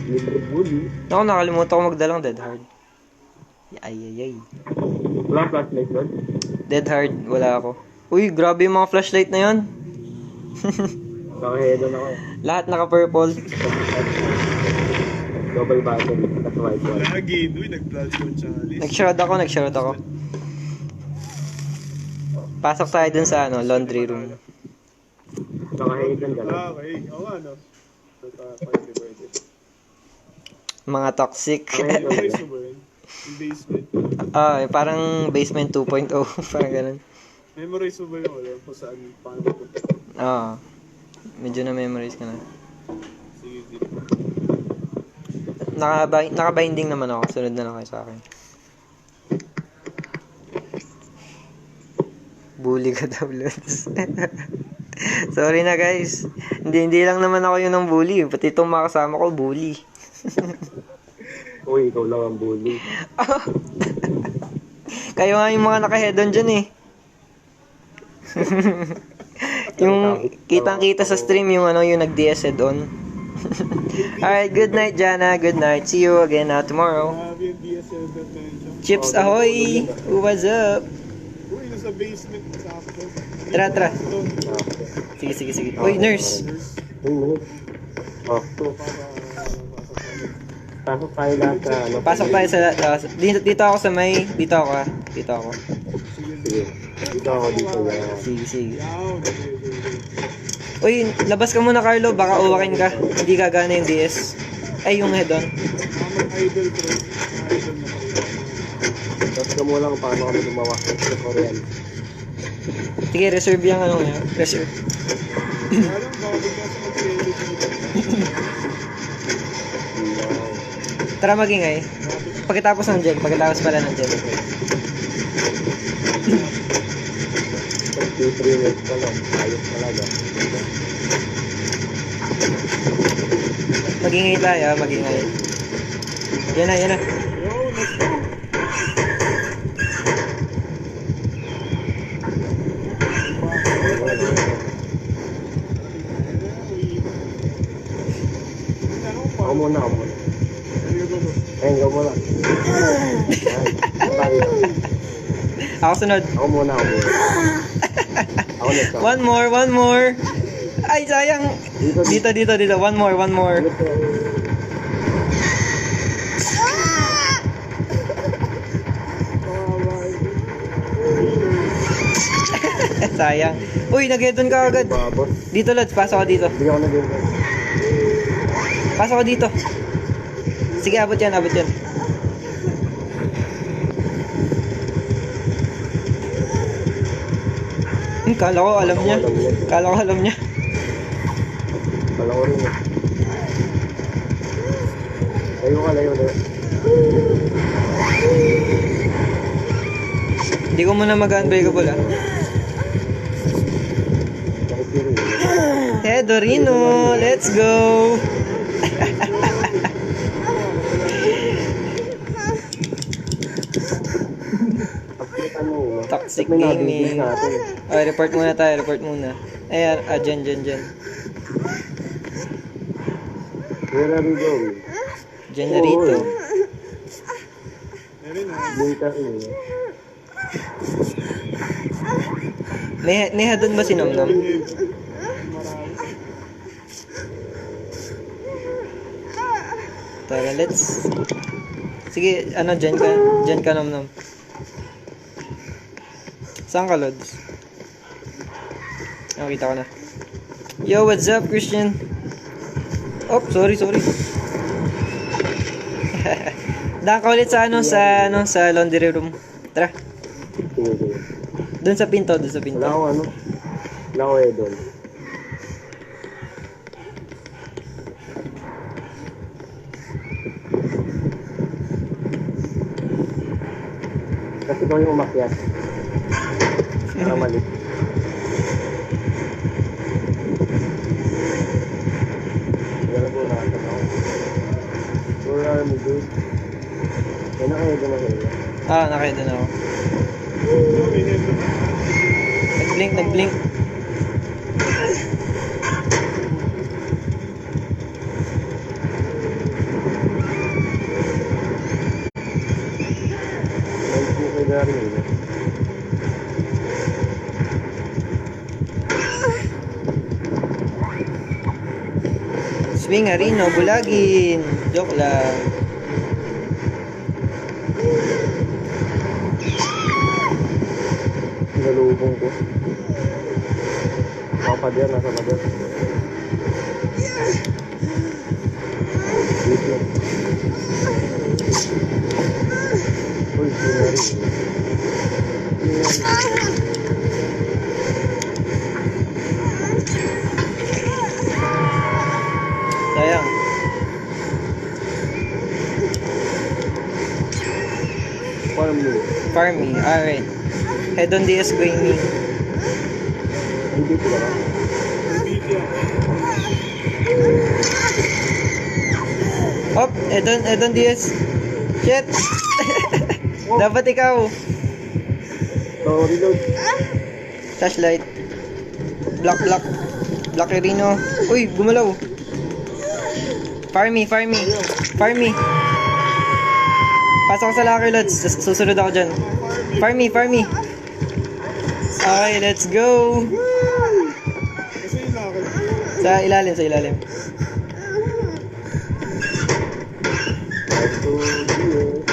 Libre bully. Ako, nakalimutan ko magdalang Dead Hard. Ay. Wala flashlight doon. Dead Hard, wala ako. Uy, grabe yung mga flashlight na yun. Nakahead doon ako. Lahat naka-purple. Double battery. That's white one. Lagi, uy, nag-flash yung chalice. Nag-shroud ako. Pasok tayo dun sa laundry room. Nakahead doon ka lang. Okay, oo ano. Pwede. Mga toxic. Memorize mo ba yun? Yung basement. Parang basement 2.0. Parang ganun. Memorize mo ba yun? Alam kung saan, paano punta? Medyo na-memorize ka na. Sige. Naka-binding naman ako. Sunod na lang kayo sa akin. Bully ka daw, Lods. Sorry na, guys. Hindi lang naman ako yun ng bully. Pati itong mga kasama ko, bully. Uy, ikaw lang ang bully. Kayo nga yung mga naka-head-on dyan eh. Yung kitang-kita sa stream yung nag-DS head-on. Alright, good night, Jana. Good night. See you again tomorrow. Grabe yung DSL that na yun. Chips ahoy! What's up? Uy, nasa basement sa akin. Tara. Sige. Uy, nurse. Pasok tayo lahat sa Pasok tayo sa... dito ako sa may... Dito ako. Sige. Dito ako dito. Sige. Yaw, Uy, labas ka muna, Carlo. Baka uwakin ka. Hindi gagana yung DS. Ay, yung head-on. idol ko. Idol na kayo. Tapos ka mo lang paano kami gumawa sa Korean. Sige, reserve yung niya. Reserve. Kaya lang, bago ka sa mag-edit dito. Tara magingay. Pagkatapos pala ng gel. 3 minutes pa lang. Ayos talaga. Magingay tayo, magingay. Yan na. Yo, let's go. Ako muna. Ayun, ikaw muna. Ako sunod. Ako muna. Ako next. One more. Ay, sayang. Dito. One more. Sayang. Uy, nag-head-on ka agad. Babos. Dito, Lods. Pasok ka dito. Hindi ako nag-iwan. Pasok ka dito. Sige, abot yan. Kala ko alam niya. Kala ko rin eh. Layo. Hindi ko muna mag-unbreakable Dorino, let's go! Toxic gaming. Report muna tayo. Ayan, dyan. Where are we going? Dyan na rito. Bunta rin. Neha doon ba si Nomnom? Tara, let's... Sige, dyan ka Nomnom. Saan ka, Lods? Nakita ko na. Yo, what's up, Christian? Oh, sorry. Daan ka ulit sa sa laundry room. Tara. Doon sa pinto. Wala akong doon. Kasi ikaw yung umakyat. Para mali. Yan po nakatan ako. Where are we, dude? Kaya nakaya doon ako. Nakaya doon ako. Nag-blink. Swingarino, bulagin. Joke lang. Sinalubong ko. Nasa pader. Wait lang. Uy, sinari. Sayang. Farm me. Farmy, alright. Head on DS Gaming. Hindi ko ba? Hop, head on DS. Shit! Dapat ikaw. So, reload. Flashlight. Block. Blockerino. Uy, gumalaw. Farmy. Pasok ko sa locker, Lods. Susunod ako dyan. Farmy. Okay, let's go. Kasi yung lakad. Sa ilalim. Let's go here.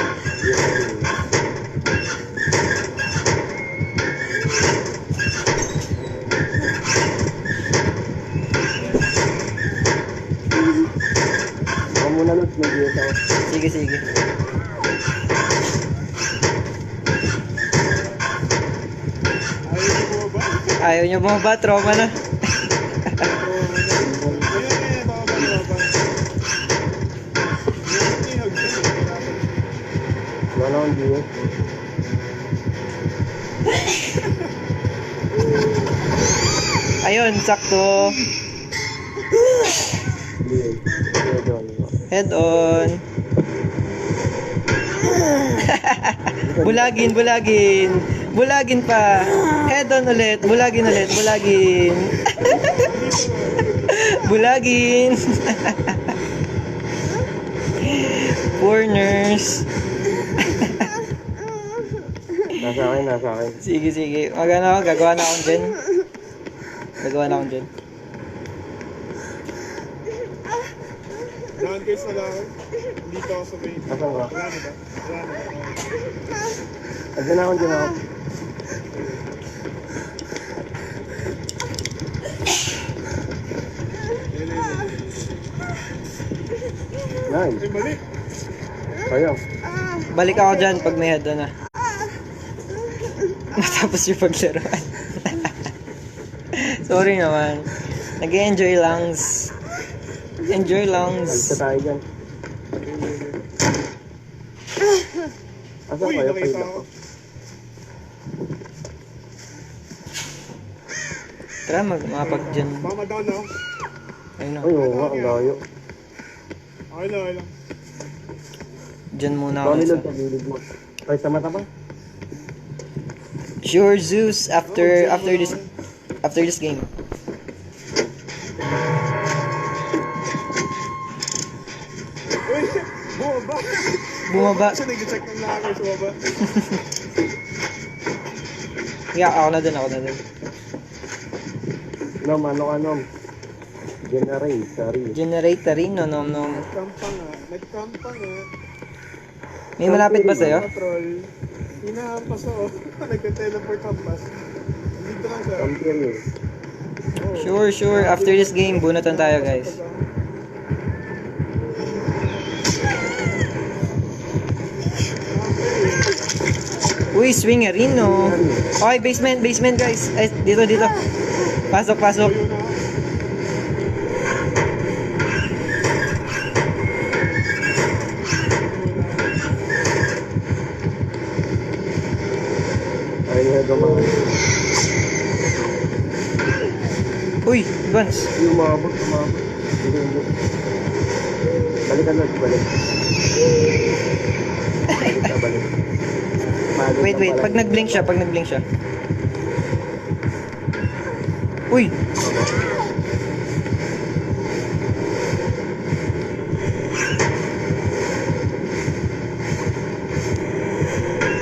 Ako muna, Lutz. Nag-iis ako. Sige. Ayaw niyo po ba? Ayaw nyo bumaba, trauma na. Ayan, baba. Wala akong DS. Ayun, sakto. Head on. Bulagin. Bulagin pa. Head on ulit. Bulagin. Bulagin. Poor nurse. Nasa akin. Sige. Magana ako. Gagawa na akong dyan. Dahan kayo sa lakad. Dito ako sa main. Asan ka? Wala na ba? Andyan ako. Nice. Ay, balik. Sayang. Balik ako dyan pag may head on na. Matapos yung paglaruan. Sorry naman. Nag-enjoy langs. Enjoy langs. Alta tayo dyan. Asan Uy, kayo? nakita Paila ko. ko. Tara, mapag dyan. Baka down na ako. Ayun na. Uy, oo nga. Ang layo. Okay lang. Dyan muna Ikaw ako. nilod sa gilid mo. Ay, sa mata pa? Sure Zeus after this game. Uy, bumaba. Bumaba. Siya nag-check ng lakad sa baba. Yeah, ako na din. Ano ka, Nom? Generator rin, no. Nagkampa nga. May malapit ba sa'yo? Patrol. Hinahampas ako. Nagka-teleport hampas. Dito lang siya. Champion yun. Sure. After this game, bunatan tayo, guys. Uy, Swingarino. Okay, basement, guys. Ay, dito. Pasok. Ayun na. Ay, nga gumana. Uy, Vance. Ay, umabot. Hindi. Balikan na, balik. Balik. Wait. Pag nag-blink siya. Uy!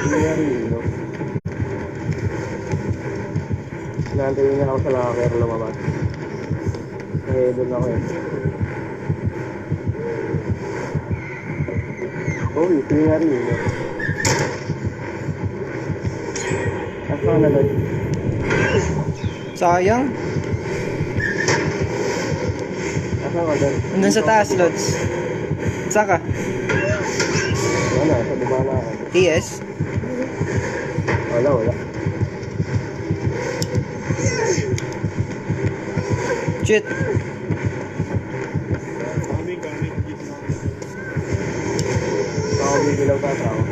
Swingarino. Inaantayin niya ako sa locker lumabas. Doon ako eh. Oo, ito nga rin. Asa ka na lang? Sayang. Asa ka dyan? Nandun sa taas, Lods. Saan ka? Wala, sa baba na ako. TS? Wala, wala. Shit. Coming. Ako bibilaw ka ako.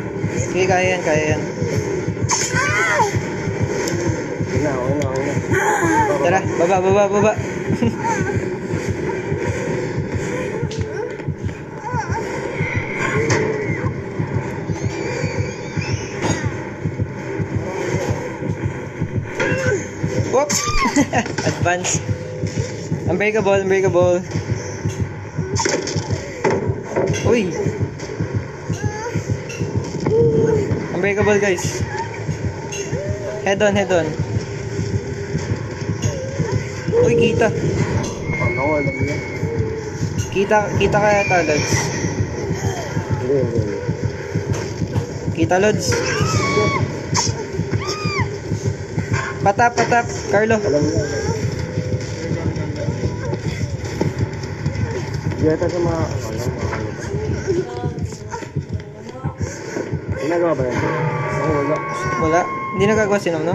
Okay, kaya yan, kaya yan. Una. Tara, baba. Whoop! Advance. Unbreakable. Uy! Unbreakable, guys. Head on. Uy, kita. Ano, alam niya? Kita kaya ta, Lods. Hindi. Kita, Lods. Patap, Carlo. Alam niya. Diyata sa mga... Ginagawa ba yan? Oo, wala. Wala. Hindi nagagawa si Nom.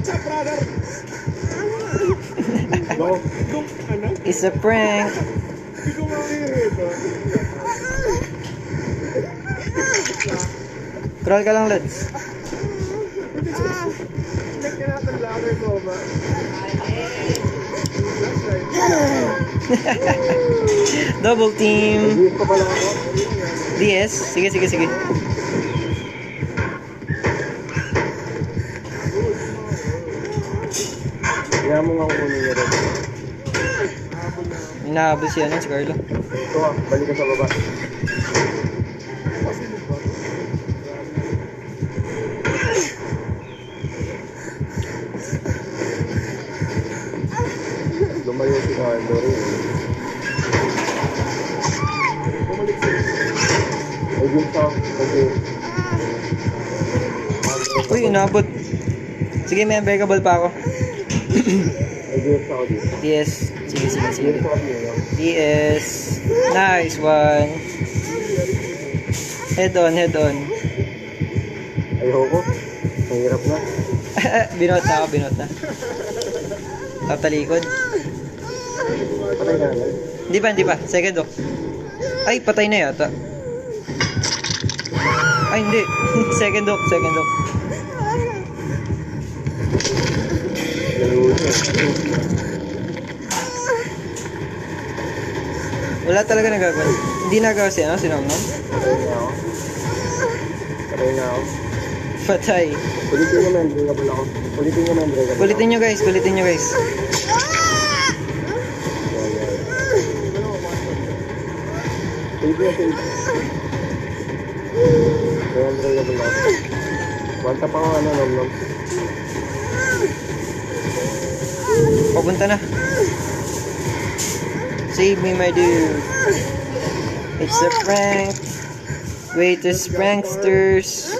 Sa brother! No. Ano? It's a prank. Hindi ko makikita. Crawl ka lang, Lods. Nagkinatandaan ko ba? Flashlight. Double team. Nag-iis pa pala ako. DS. Sige. Kaya mo nga kukunin niya rin. Hinahabol si Carlo. Ito balik ka sa baba. Lumayo si Carlo rin. Bumalik siya. Ay, dito. Uy, inabot. Sige, may unbreakable pa ako. Ay, dito ako dito. DS. Sige. Dito ako dito. DS. Nice one. Head on. Ayoko. Mahirap na. binot na. Tatalikod. Patay ka na. Hindi pa. Second hook. Ay, patay na yata. Ay, hindi. Second hook. Lalo siya. Wala talaga nagagawa. Hindi nagawa si Nom. Patay na ako. Patay. Ulitin niyo man, breakable ako. Kulitin nyo guys. Ulitin niyo. Kaya breakable ako. Wanta pa ako Nom. Papunta na. Save me, my dude. It's a prank. Greatest pranksters.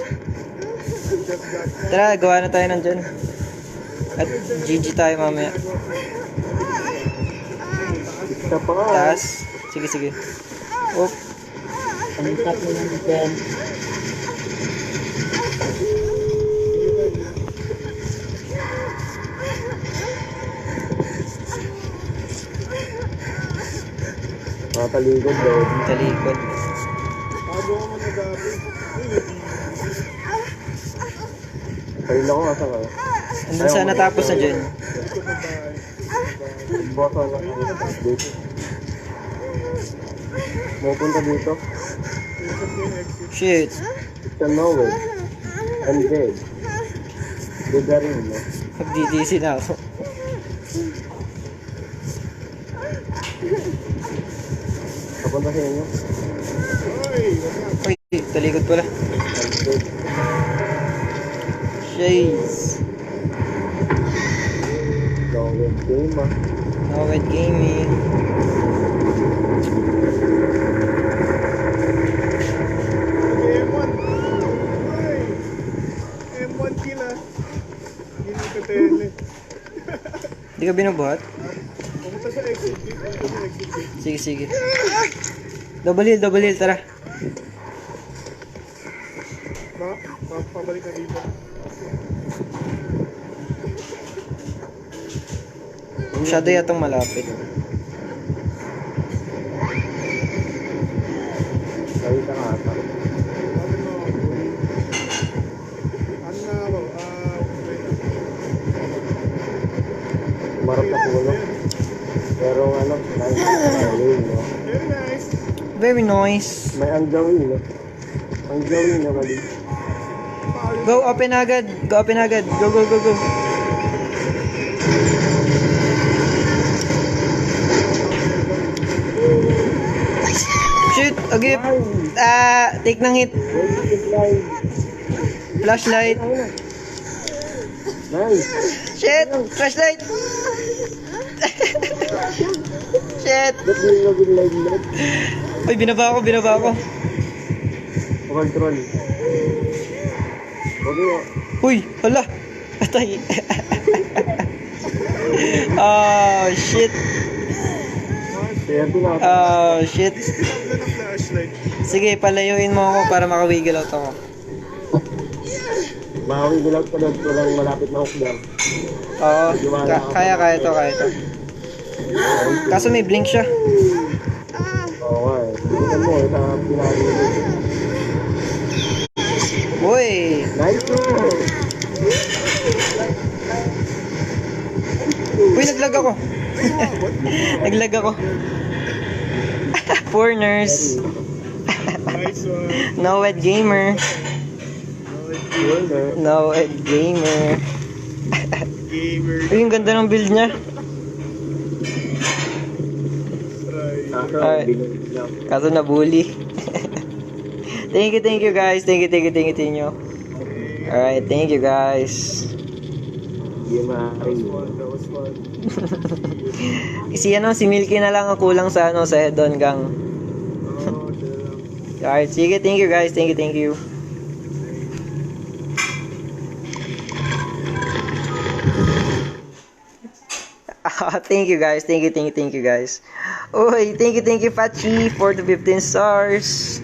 Tara, gawa na tayo nandyan. At GG tayo mamaya. Isa pa nga. Taas. Sige. Oop. Ang tap mo lang dyan. Matalikod daw. Talikod. Bago ako nag-api. Kain ako asa ka. Andun sa natapos na dyan. Boto na dito. Mapunta dito. Shit. It's a nowhere. I'm dead. Dead na rin, no? Magdidisi na ako. Papunta sa inyo. Uy, talikod pala. I'm dead. Shades. So, Web game ah. Nowed Gaming. M1. Ay! M1 kill ah. Hindi nagkatele. Di ka binubuhat? Pumunta sa exit gate. Pumunta sa exit gate. Sige, sige. Double heal, tara. Pabalik na dito. Masyado yatang malapit. Nakita ka ata. Ano na ako? Wait lang. Umarap na pulo. Pero ano, nice. No? Very nice. Very nice. May ang gawin, no? Ang gawin na mali. Go, open agad. Go, open agad. Go, go, go, go. Shoot, agip. Take ng hit. Flashlight. Nice. Shit, flashlight. Shit. Ba't di mo binlag? Uy, binaba ako. Control. Huwag mo. Uy, hala. Patay. Oh, shit. Kaya pinaka. Oh, shit. Tinapla ng flashlight. Sige, palayuin mo ako para makawiggle out ako. Makawigil out ka doon. Walang malapit na hookdown. Oo, kaya to. Kaso may blink siya. Oo nga eh. Tingnan mo, sa pinakawigil. Uy, Nice to! uy, naglag ako. Naglag ako. Poor nurse. Nice one. Nowed gamer. Winner. Nowed gamer. Gamer. Uy, yung ganda ng build niya. Try. Kaso, Alright. binigit lang. Kaso nabully. Thank you guys. Thank you. Alright, thank you guys. Hindi maaaring. That was fun. Si Milky na lang ang kulang sa sa head-on gang. Oh, damn. Alright, sige, thank you guys. Thank you. Thank you guys. Thank you guys. Uy, thank you Pachi for the 15 stars.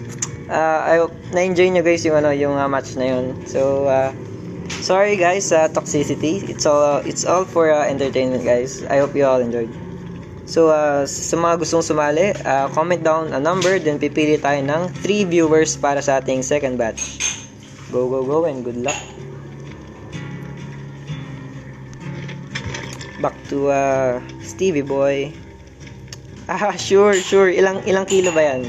I hope na-enjoy nyo guys yung match na yun. So, sorry guys sa toxicity. It's all for entertainment guys. I hope you all enjoyed. So, sa mga gustong sumali, comment down a number, then pipili tayo ng 3 viewers para sa ating second batch. Go and good luck. Back to Stevie boy. Sure. Ilang kilo ba yan?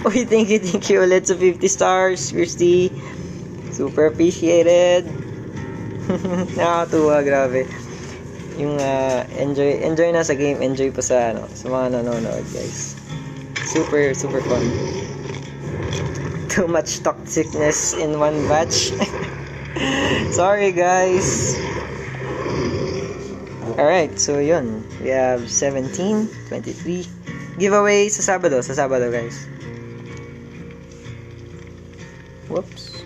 Uy, thank you ulit sa 50 stars, Christy. Super appreciated. Nakakatuwa, grabe. Yung enjoy na sa game, enjoy pa sa sa mga nanonood, guys. Super fun. Too much toxicness in one batch. Sorry, guys. Alright, so yun. We have 17, 23. Giveaway sa Sabado, guys. Whoops.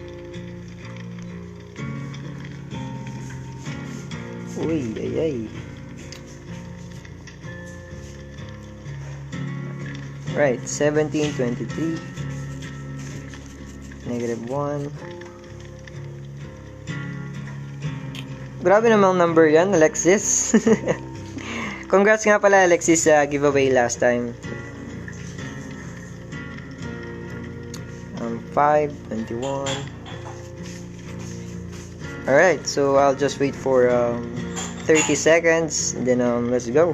Uy, ay. Right, 17, 23. -1. Grabe namang number yan, Alexis. Congrats nga pala, Alexis, sa giveaway last time. 5, 21. Alright, so I'll just wait for 30 seconds, and then let's go.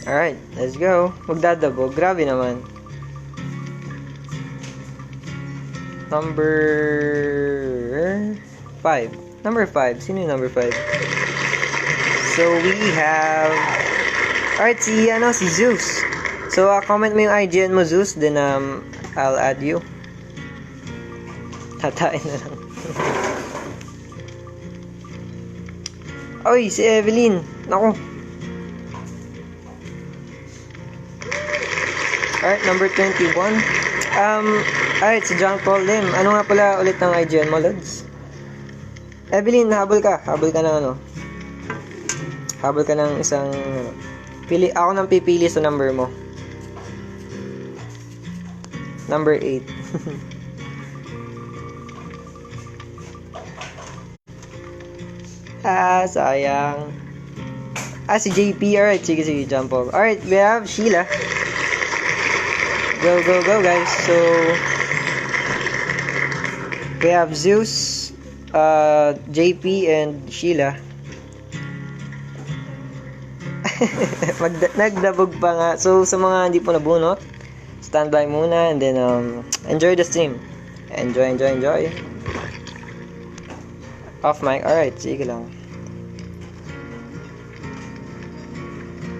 Alright, let's go. Magdadabog. Grabe naman. Number 5. Number 5. Sino yung number 5? So, we have... Alright, si Zeus. So, comment mo yung IGN mo, Zeus. Then, I'll add you. Tatain na lang. Oy, si Evelyn. Naku. Alright, number 21. Alright, si John Paul Lim. Ano nga pala ulit ng IGN mo, Lods? Evelyn, habol ka. Habol ka ng ano? Habol ka ng isang... Ako nang pipili sa number mo. Number 8. Sayang. Si JP. Alright, sige, jump off. Alright, we have Sheila. Go, guys. So, we have Zeus, JP, and Sheila. Nagdabog pa nga. So, sa mga hindi po nabunot, standby muna, and then, enjoy the stream. Enjoy. Off mic. Alright, sige lang.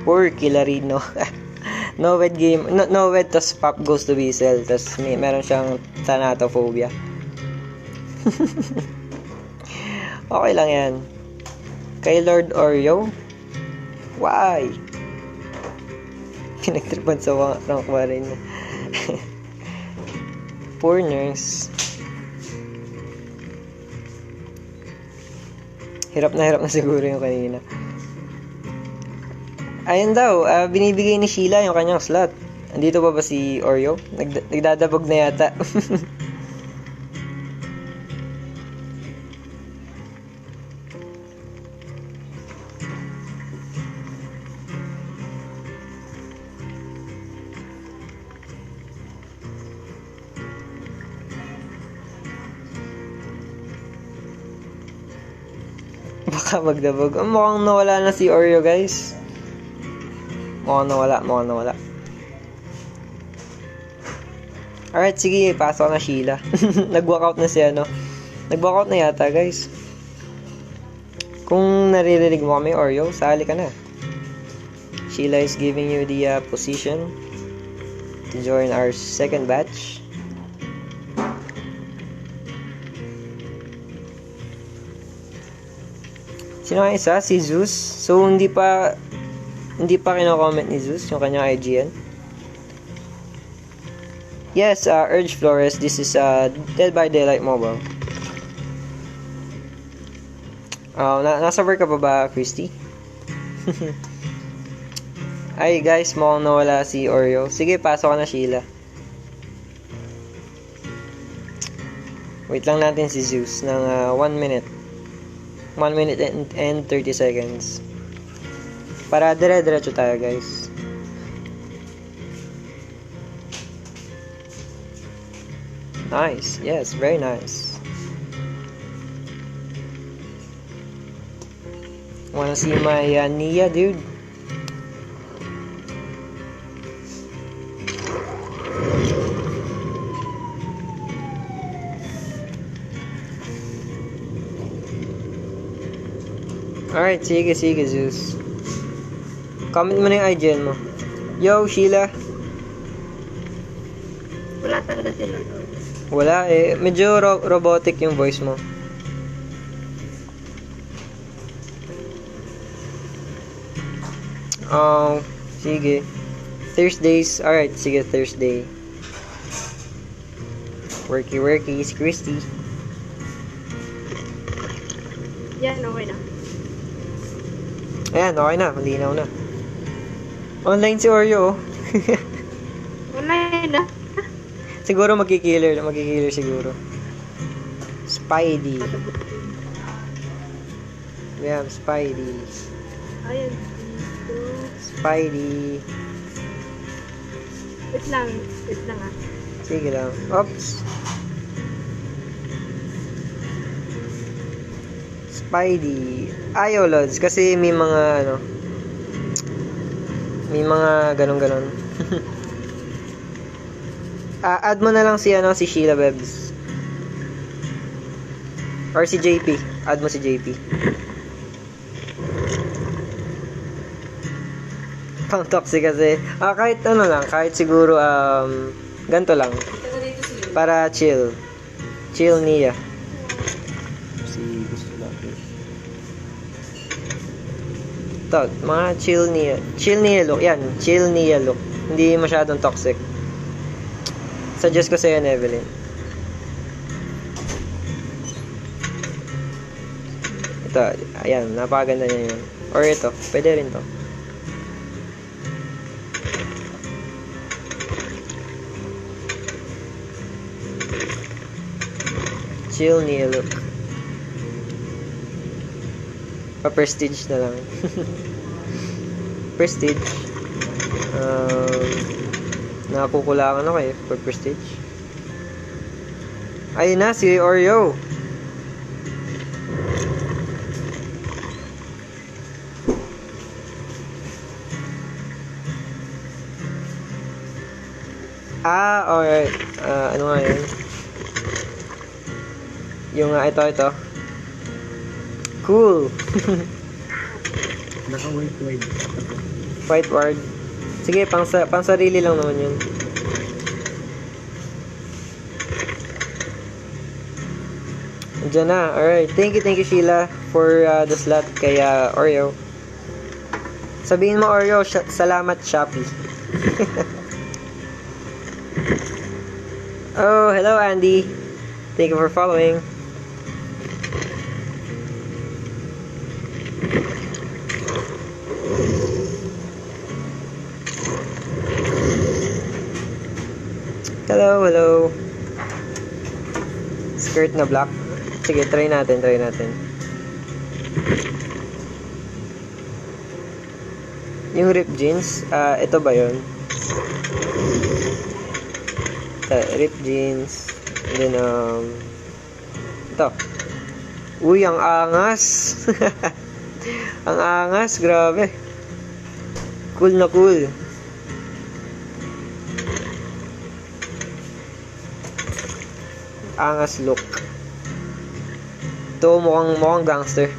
Poor Killarino. No-wed game. No-wed, tas Pop goes to Weasel. Tas meron siyang thanatophobia. Okay lang yan. Kay Lord Oreo? Why? Pinagtripan sa rank ba rin. Poor nurse. Hirap na siguro yung kanina. Ayun daw, binibigay ni Sheila yung kanyang slot. Andito ba si Oreo? Nagdadabog na yata. Baka magdabog. Mukhang nawala na si Oreo, guys. Mukhang nawala. Alright, sige, pasok na Sheila. Nag-walkout na Nag-walkout na yata, guys. Kung naririnig mo kami, Oreo, sali ka na. Sheila is giving you the position to join our second batch. Sino ang isa? Si Zeus. So, hindi pa kino-comment ni Zeus yung kanyang IGN. Yes, Urge Flores. This is Dead by Daylight Mobile. Nasa work ka pa ba, Christy? Ay, guys, mukhang nawala si Oreo. Sige, pasok ka na, Sheila. Wait lang natin si Zeus ng 1 minute. 1 minute and 30 seconds. Para dire-diretso tayo, guys. Nice. Yes, very nice. Wanna see my Nia, dude? Alright, sige, Zeus. Comment mo na yung IGN mo. Yo, Sheila. Wala talaga sila. Wala eh. Medyo robotic yung voice mo. Sige. Thursdays. Alright, sige, Thursday. Worky, is Christy. Yan, okay na. Ayan, okay na. Malinaw na. Online si Oreo. Online na. Siguro magkikiller siguro. Spidey. We have Spidey. Ayun. Spidey. Wait lang ah. Sige lang. Oops. Spidey. Ayaw, Lods. Kasi may May mga ganun-ganon. Add mo na lang si si Sheila Bebs. Or si JP. Add mo si JP. Pang toxic kasi. Kahit lang, kahit siguro ganito lang. Para chill. Chill niya. Si gusto natin. Ito, mga chill niya. Chill niya look. Yan, chill niya look. Hindi masyadong toxic. Suggest ko sa'yo, Evelyn. Ito, ayan, napakaganda niya yun. Or ito, pwede rin to. Chill niya look. Pa-prestige na lang. Prestige. Nakukulangan ako for prestige. Ayun na, si Oreo. Alright. Ano nga yun? Yung ito. Cool. Naka-white wide. White word. Sige, pang sarili lang naman yun. Diyan na. Alright. Thank you Sheila for the slot kay Oreo. Sabihin mo Oreo, salamat Shopee. Oh, hello Andy. Thank you for following. Hello. Skirt na black. Sige, try natin. Yung ripped jeans, ito ba yun? Ripped jeans. And then, ito. Uy, ang angas. Ang angas, grabe. Cool na cool. Angas look. Ito mukhang gangster.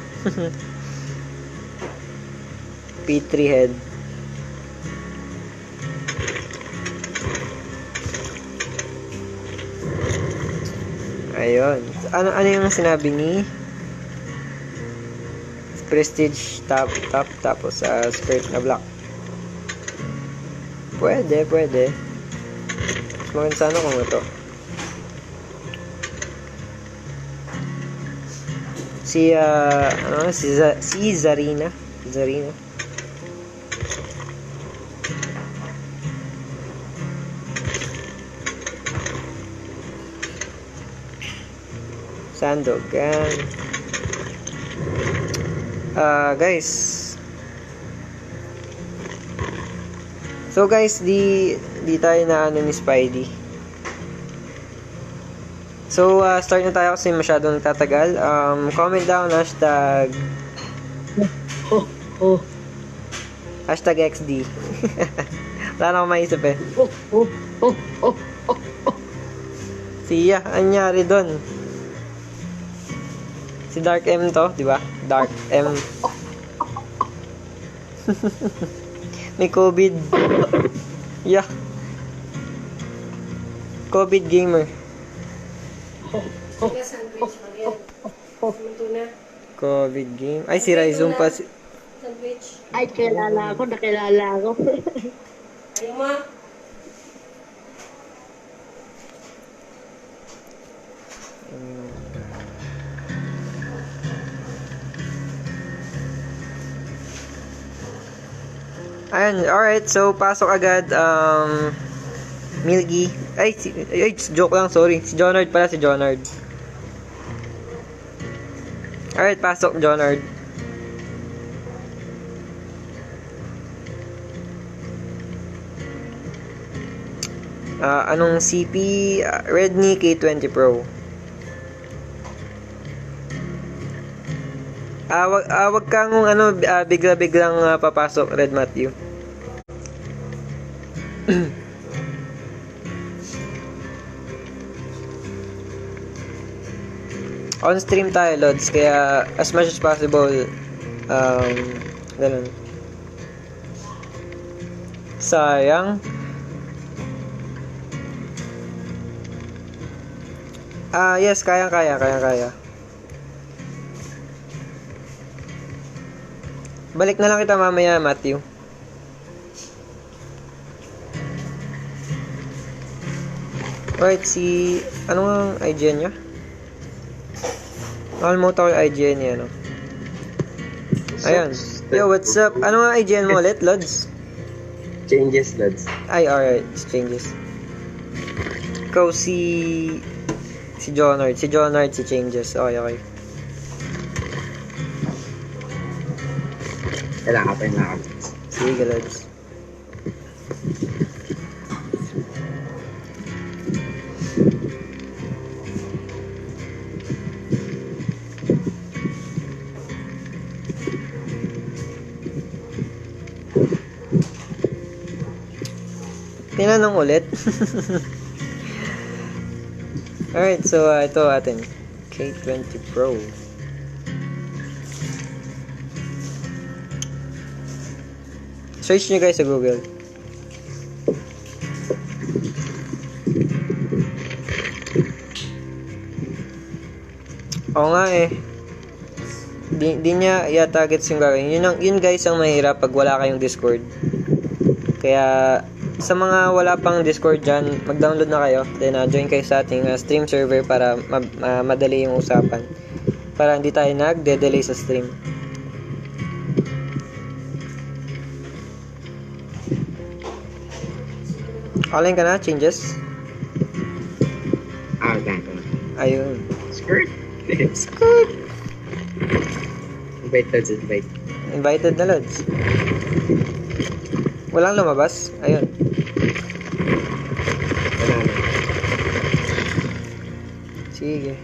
P3 head. Ayun. Ano yung sinabi ni Prestige top tapos skirt na black. Pwede. Mas maganda sana kung ito. Si Zarina. Sandogan. Guys. So guys, di tayo na ni Spidey. So, start na tayo kasi masyadong tatagal. Comment down, hashtag hashtag XD. Wala na akong maisip eh. Siya, anyari doon? Si Dark M to, di ba? Dark M. May COVID. Yeah. COVID gamer. COVID game. Ay, si Raizum pa. Ay, nakilala ako. Ayaw mo? Ayan, alright. So, pasok agad. Milgy. Ay, joke lang, sorry. Si Jonard pala, si Jonard. Alright, pasok, Jonard. Anong CP? Redmi K20 Pro. Wag kang bigla-biglang papasok, Red Matthew. On stream tayo, Lods, kaya as much as possible, ganun. Sayang. Yes, kaya. Balik na lang kita mamaya, Matthew. Right, ano ang IGN niya? Nakalimutan ko yung IGN niya, no? Ayun. Yo, what's up? Ano ang IGN mo ulit, Lods? Changes, lads. Ay, alright. Changes. Ikaw si Jonard. Si Jonard, si Changes. Okay. Kailangan pa. Sige, Lods. Tinanong ulit. Alright, so ito atin. K20 Pro. Search nyo guys sa Google. Oo nga eh. Di niya yata gets yung gagawin. Yun guys ang mahirap pag wala kayong Discord. Kaya sa mga wala pang Discord dyan, mag-download na kayo. Then join kayo sa ating stream server para madali yung usapan. Para hindi tayo nagde-delay sa stream. Online ka na? Changes? Okay. Ayun. Skirt. Invite, Lods, invite. Invited na, Lods. Walang lumabas? Ayun. Wala na. Sige.